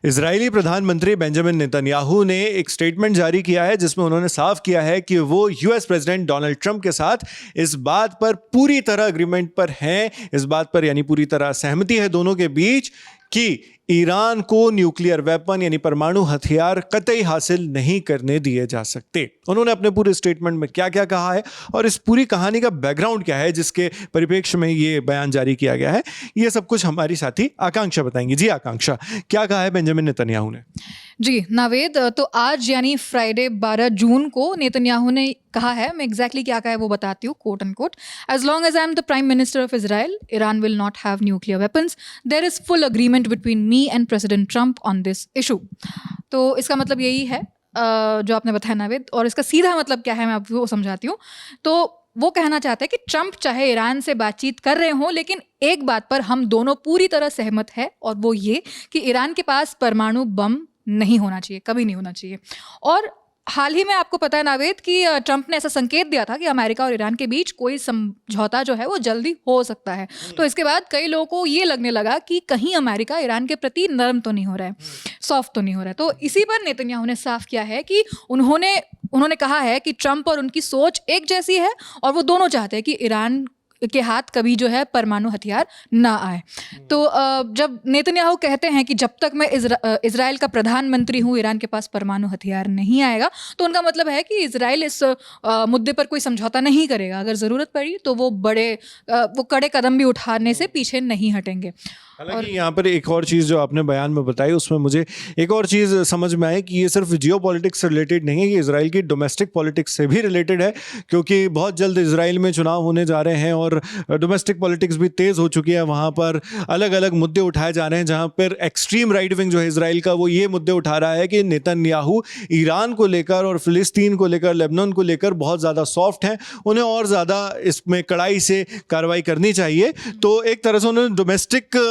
Israeli प्रधानमंत्री Benjamin Netanyahu ने एक स्टेटमेंट जारी किया है जिसमें उन्होंने साफ किया है कि वो यूएस प्रेसिडेंट डोनाल्ड ट्रंप के साथ इस बात पर पूरी तरह अग्रीमेंट पर हैं, इस बात पर यानी पूरी तरह सहमति है दोनों के बीच कि ईरान को न्यूक्लियर वेपन यानी परमाणु हथियार कतई हासिल नहीं करने दिए जा सकते। उन्होंने अपने पूरे स्टेटमेंट में क्या क्या कहा है और इस पूरी कहानी का बैकग्राउंड क्या है जिसके परिप्रेक्ष्य में ये बयान जारी किया गया है, ये सब कुछ हमारी साथी आकांक्षा बताएंगी। जी आकांक्षा, क्या कहा है बेंजामिन नेतन्याहू ने? जी नावेद, तो आज यानी फ्राइडे 12 जून को नेतन्याहू ने कहा है, मैं एग्जैक्टली क्या कहा है वो बताती हूँ, quote and quote, as long as I am the prime minister of Israel, Iran will not have nuclear weapons, there is full agreement between me and president Trump on this issue. तो इसका मतलब यही है जो आपने बताया नावेद, और इसका सीधा मतलब क्या है मैं आपको समझाती हूँ। तो वो कहना चाहते हैं कि ट्रंप चाहे ईरान से बातचीत कर रहे हों, लेकिन एक बात पर हम दोनों पूरी तरह सहमत है, और वो ये कि ईरान के पास परमाणु बम नहीं होना चाहिए, कभी नहीं होना चाहिए। और हाल ही में आपको पता है नावेद कि ट्रंप ने ऐसा संकेत दिया था कि अमेरिका और ईरान के बीच कोई समझौता जो है वो जल्दी हो सकता है। तो इसके बाद कई लोगों को ये लगने लगा कि कहीं अमेरिका ईरान के प्रति नरम तो नहीं हो रहा है, सॉफ्ट तो नहीं हो रहा है। तो इसी पर नेतन्याहू ने साफ किया है कि उन्होंने कहा है कि ट्रंप और उनकी सोच एक जैसी है, और वो दोनों चाहते हैं कि ईरान के हाथ कभी जो है परमाणु हथियार ना आए। तो जब नेतन्याहू कहते हैं कि जब तक मैं इजराइल का प्रधानमंत्री हूँ ईरान के पास परमाणु हथियार नहीं आएगा, तो उनका मतलब है कि इजराइल इस मुद्दे पर कोई समझौता नहीं करेगा। अगर ज़रूरत पड़ी तो वो कड़े कदम भी उठाने से पीछे नहीं हटेंगे। हालांकि यहाँ पर एक और चीज़ जो आपने बयान में बताई उसमें मुझे एक और चीज़ समझ में आई कि ये सिर्फ जियो पॉलिटिक्स से रिलेटेड नहीं है, ये इजराइल की डोमेस्टिक पॉलिटिक्स से भी रिलेटेड है, क्योंकि बहुत जल्द इजराइल में चुनाव होने जा रहे हैं और डोमेस्टिक पॉलिटिक्स भी तेज़ हो चुकी है। वहाँ पर अलग अलग मुद्दे उठाए जा रहे हैं, जहाँ पर एक्सट्रीम राइट विंग जो है इजराइल का, वो ये मुद्दे उठा रहा है कि नेतन्याहू ईरान को लेकर और फिलिस्तीन को लेकर, लेबनान को लेकर बहुत ज़्यादा सॉफ्ट हैं, उन्हें और ज़्यादा इसमें कड़ाई से कार्रवाई करनी चाहिए। तो एक तरह से उन्होंने डोमेस्टिक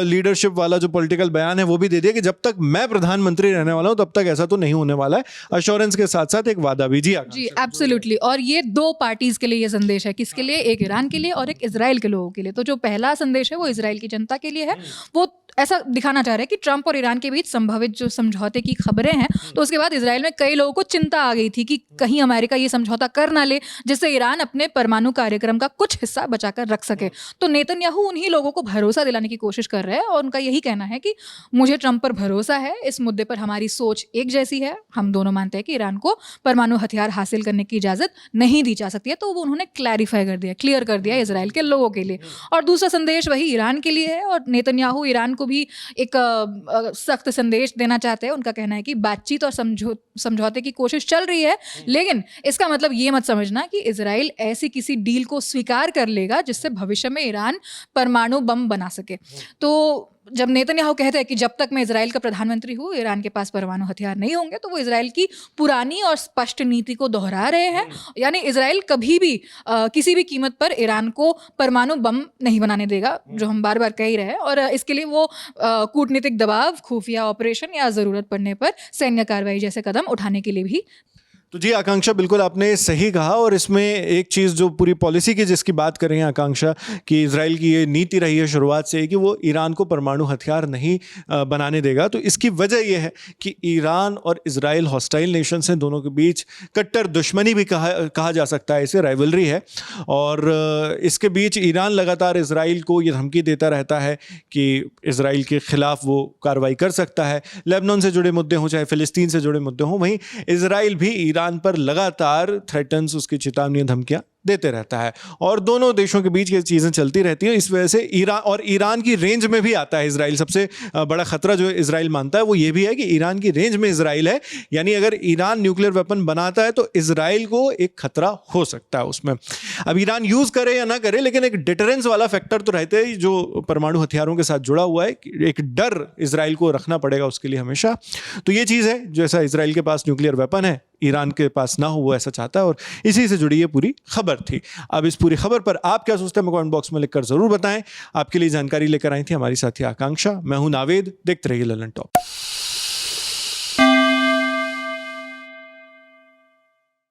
लीडरशिप वाला जो पॉलिटिकल बयान है वो भी दे दिया कि जब तक मैं प्रधानमंत्री रहने वाला हूं तब तक ऐसा तो नहीं होने वाला है, अश्योरेंस के साथ साथ एक वादा भी। जी एब्सोल्युटली। और ये दो पार्टीज के लिए ये संदेश है, किसके लिए? एक ईरान के लिए और एक इजराइल के लोगों के लिए। तो जो पहला संदेश है वो इजराइल की जनता के लिए है, वो ऐसा दिखाना चाह रहे हैं कि ट्रंप और ईरान के बीच संभावित जो समझौते की खबरें हैं, तो उसके बाद इजराइल में कई लोगों को चिंता आ गई थी कि कहीं अमेरिका ये समझौता कर ना ले जिससे ईरान अपने परमाणु कार्यक्रम का कुछ हिस्सा बचाकर रख सके। तो नेतन्याहू उन्हीं लोगों को भरोसा दिलाने की कोशिश कर रहे हैं, और उनका यही कहना है कि मुझे ट्रंप पर भरोसा है, इस मुद्दे पर हमारी सोच एक जैसी है, हम दोनों मानते हैं कि ईरान को परमाणु हथियार हासिल करने की इजाजत नहीं दी जा सकती है। तो वो उन्होंने क्लैरिफाई कर दिया, क्लियर कर दिया इजराइल के लोगों के लिए। और दूसरा संदेश वही ईरान के लिए है, और नेतन्याहू ईरान को भी एक सख्त संदेश देना चाहते हैं। उनका कहना है कि बातचीत और समझौते की कोशिश चल रही है, लेकिन इसका मतलब ये मत समझना कि इजराइल ऐसी किसी डील को स्वीकार कर लेगा जिससे भविष्य में ईरान परमाणु बम बना सके। तो जब नेतन्याहू कहते हैं कि जब तक मैं इजराइल का प्रधानमंत्री हूँ ईरान के पास परमाणु हथियार नहीं होंगे, तो वो इजराइल की पुरानी और स्पष्ट नीति को दोहरा रहे हैं। यानी इजराइल कभी भी किसी भी कीमत पर ईरान को परमाणु बम नहीं बनाने देगा, जो हम बार बार कह ही रहे हैं। और इसके लिए वो कूटनीतिक दबाव, खुफिया ऑपरेशन या ज़रूरत पड़ने पर सैन्य कार्रवाई जैसे कदम उठाने के लिए भी। तो जी आकांक्षा, बिल्कुल आपने सही कहा। और इसमें एक चीज़ जो पूरी पॉलिसी की जिसकी बात कर रही हैं आकांक्षा, कि इजराइल की ये नीति रही है शुरुआत से कि वो ईरान को परमाणु हथियार नहीं बनाने देगा। तो इसकी वजह यह है कि ईरान और इजराइल हॉस्टाइल नेशंस हैं, दोनों के बीच कट्टर दुश्मनी भी कहा जा सकता है, इसे राइवलरी है। और इसके बीच ईरान लगातार इजराइल को ये धमकी देता रहता है कि इजराइल के खिलाफ वो कार्रवाई कर सकता है, लेबनान से जुड़े मुद्दे हों चाहे फिलिस्तीन से जुड़े मुद्दे हों। वहीं इजराइल भी ईरान पर लगातार थ्रेटन्स, उसकी चेतावनी, धमकियां देते रहता है, और दोनों देशों के बीच ये चीज़ें चलती रहती हैं। इस वजह से ईरान की रेंज में भी आता है इजराइल। सबसे बड़ा खतरा जो इजराइल मानता है वो ये भी है कि ईरान की रेंज में इजराइल है, यानी अगर ईरान न्यूक्लियर वेपन बनाता है तो इजराइल को एक खतरा हो सकता है उसमें। अब ईरान यूज़ करे या ना करे, लेकिन एक डिटरेंस वाला फैक्टर तो रहते ही जो परमाणु हथियारों के साथ जुड़ा हुआ है, एक डर इजराइल को रखना पड़ेगा उसके लिए हमेशा। तो ये चीज़ है, जैसा इजराइल के पास न्यूक्लियर वेपन है, ईरान के पास ना हो, वो ऐसा चाहता है, और इसी से जुड़ी ये पूरी खबर थी। अब इस पूरी खबर पर आप क्या सोचते हैं, कमेंट बॉक्स में लिखकर जरूर बताएं। आपके लिए जानकारी लेकर आई थी हमारी साथी आकांक्षा। मैं हूं नावेद, देखते रहिए ललन टॉप।